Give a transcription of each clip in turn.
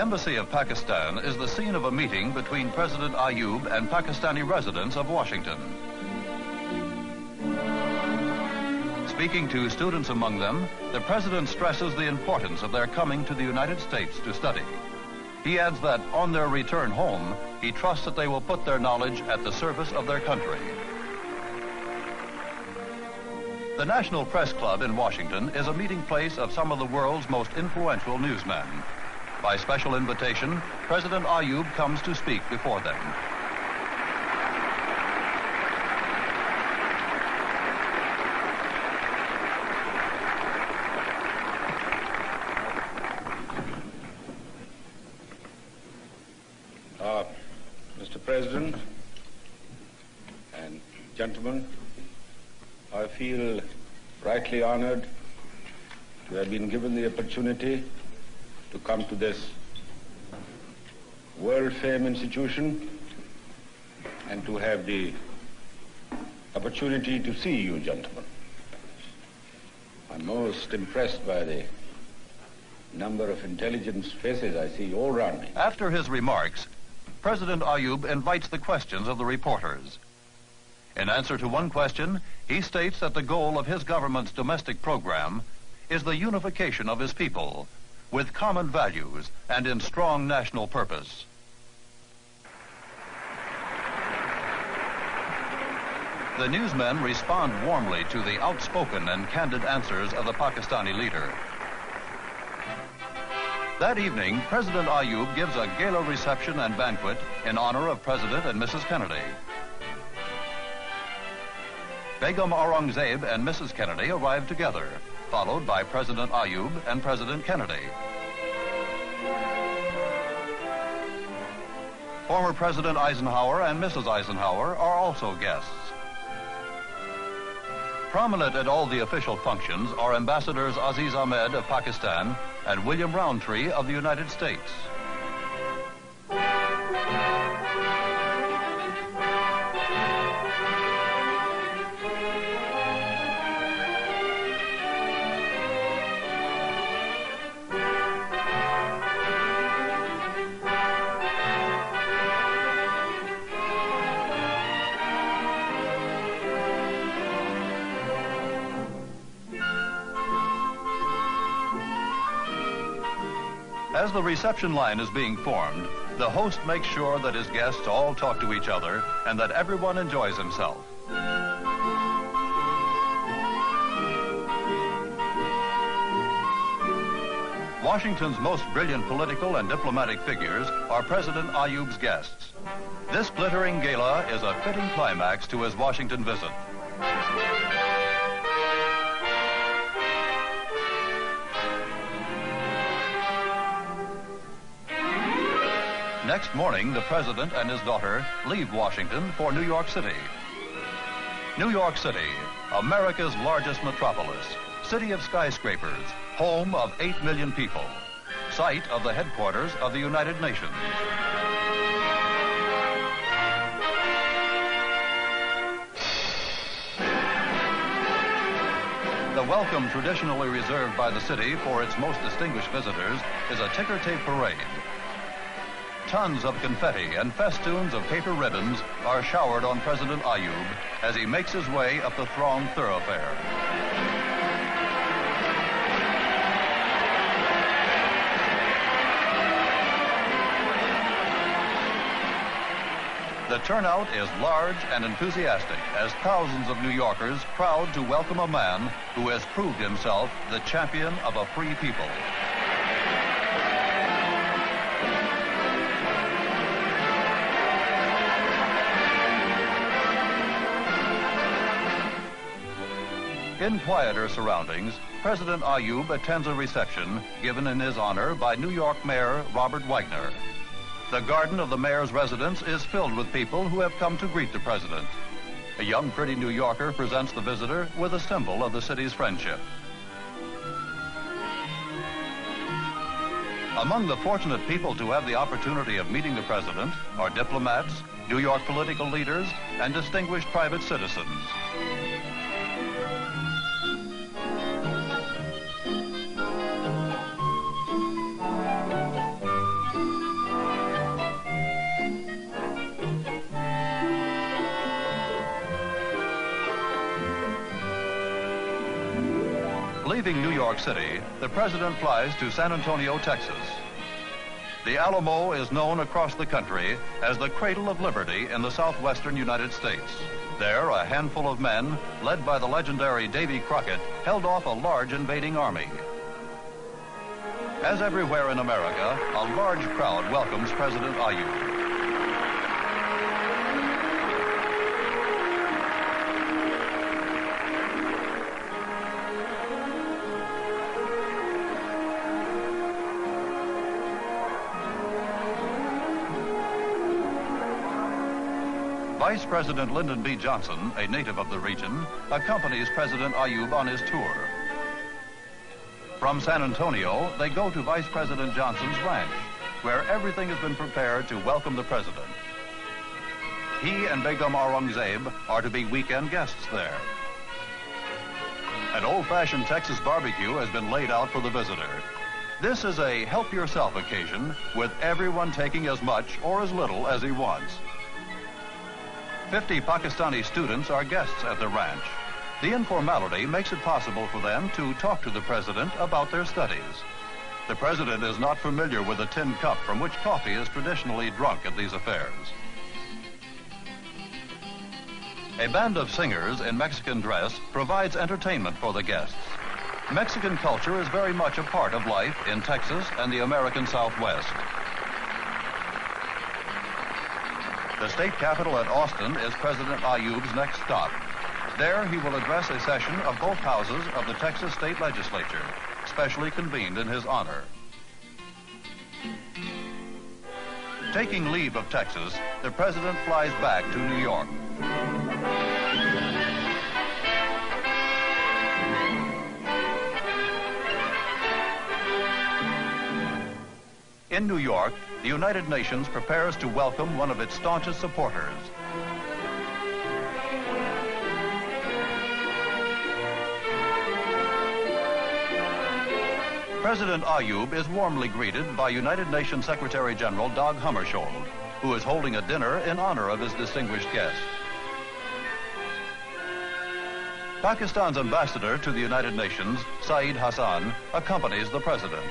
embassy of Pakistan is the scene of a meeting between President Ayub and Pakistani residents of Washington. Speaking to students among them, the president stresses the importance of their coming to the United States to study. He adds that on their return home, he trusts that they will put their knowledge at the service of their country. The National Press Club in Washington is a meeting place of some of the world's most influential newsmen. By special invitation, President Ayub comes to speak before them. Mr. President and gentlemen, I feel rightly honored to have been given the opportunity to come to this world-famed institution and to have the opportunity to see you, gentlemen. I'm most impressed by the number of intelligent faces I see all around me. After his remarks, President Ayub invites the questions of the reporters. In answer to one question, he states that the goal of his government's domestic program is the unification of his people with common values and in strong national purpose. The newsmen respond warmly to the outspoken and candid answers of the Pakistani leader. That evening, President Ayub gives a gala reception and banquet in honor of President and Mrs. Kennedy. Begum Aurangzeb and Mrs. Kennedy arrive together, followed by President Ayub and President Kennedy. Former President Eisenhower and Mrs. Eisenhower are also guests. Prominent at all the official functions are Ambassadors Aziz Ahmed of Pakistan and William Roundtree of the United States. As the reception line is being formed, the host makes sure that his guests all talk to each other and that everyone enjoys himself. Washington's most brilliant political and diplomatic figures are President Ayub's guests. This glittering gala is a fitting climax to his Washington visit. Next morning, the president and his daughter leave Washington for New York City. New York City, America's largest metropolis, city of skyscrapers, home of 8 million people, site of the headquarters of the United Nations. The welcome traditionally reserved by the city for its most distinguished visitors is a ticker tape parade. Tons of confetti and festoons of paper ribbons are showered on President Ayub as he makes his way up the thronged thoroughfare. The turnout is large and enthusiastic as thousands of New Yorkers crowd to welcome a man who has proved himself the champion of a free people. In quieter surroundings, President Ayub attends a reception given in his honor by New York Mayor Robert Wagner. The garden of the mayor's residence is filled with people who have come to greet the president. A young, pretty New Yorker presents the visitor with a symbol of the city's friendship. Among the fortunate people to have the opportunity of meeting the president are diplomats, New York political leaders, and distinguished private citizens. Leaving New York City, the president flies to San Antonio, Texas. The Alamo is known across the country as the cradle of liberty in the southwestern United States. There, a handful of men, led by the legendary Davy Crockett, held off a large invading army. As everywhere in America, a large crowd welcomes President Ayub. Vice President Lyndon B. Johnson, a native of the region, accompanies President Ayub on his tour. From San Antonio, they go to Vice President Johnson's ranch, where everything has been prepared to welcome the president. He and Begum Aurangzeb are to be weekend guests there. An old-fashioned Texas barbecue has been laid out for the visitor. This is a help-yourself occasion, with everyone taking as much or as little as he wants. 50 Pakistani students are guests at the ranch. The informality makes it possible for them to talk to the president about their studies. The president is not familiar with the tin cup from which coffee is traditionally drunk at these affairs. A band of singers in Mexican dress provides entertainment for the guests. Mexican culture is very much a part of life in Texas and the American Southwest. The state capital at Austin is President Ayub's next stop. There he will address a session of both houses of the Texas State Legislature, specially convened in his honor. Taking leave of Texas, the president flies back to New York. In New York, the United Nations prepares to welcome one of its staunchest supporters. President Ayub is warmly greeted by United Nations Secretary General Dag Hammarskjöld, who is holding a dinner in honor of his distinguished guest. Pakistan's ambassador to the United Nations, Saeed Hassan, accompanies the president.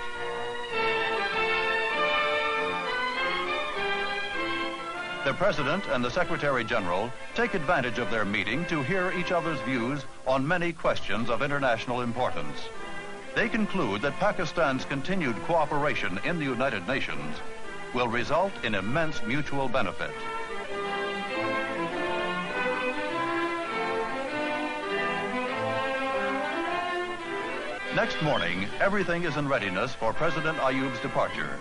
The President and the Secretary General take advantage of their meeting to hear each other's views on many questions of international importance. They conclude that Pakistan's continued cooperation in the United Nations will result in immense mutual benefit. Next morning, everything is in readiness for President Ayub's departure.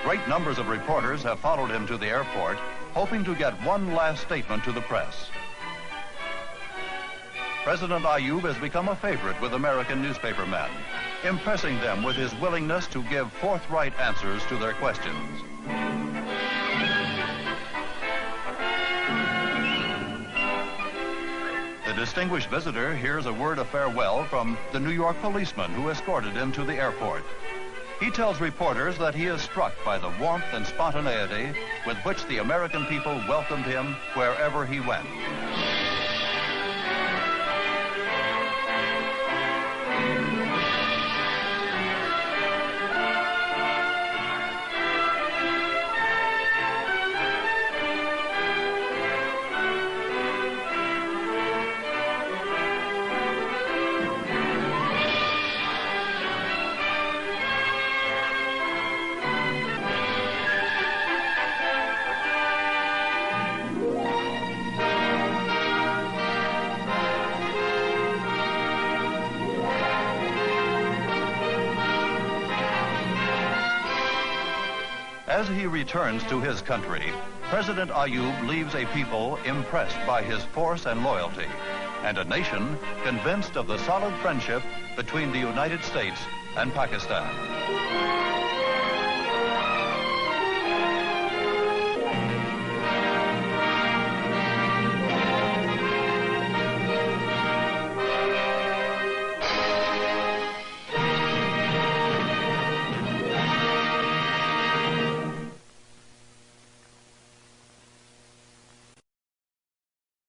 Great numbers of reporters have followed him to the airport, hoping to get one last statement to the press. President Ayub has become a favorite with American newspapermen, impressing them with his willingness to give forthright answers to their questions. The distinguished visitor hears a word of farewell from the New York policeman who escorted him to the airport. He tells reporters that he is struck by the warmth and spontaneity with which the American people welcomed him wherever he went. As he returns to his country, President Ayub leaves a people impressed by his force and loyalty, and a nation convinced of the solid friendship between the United States and Pakistan.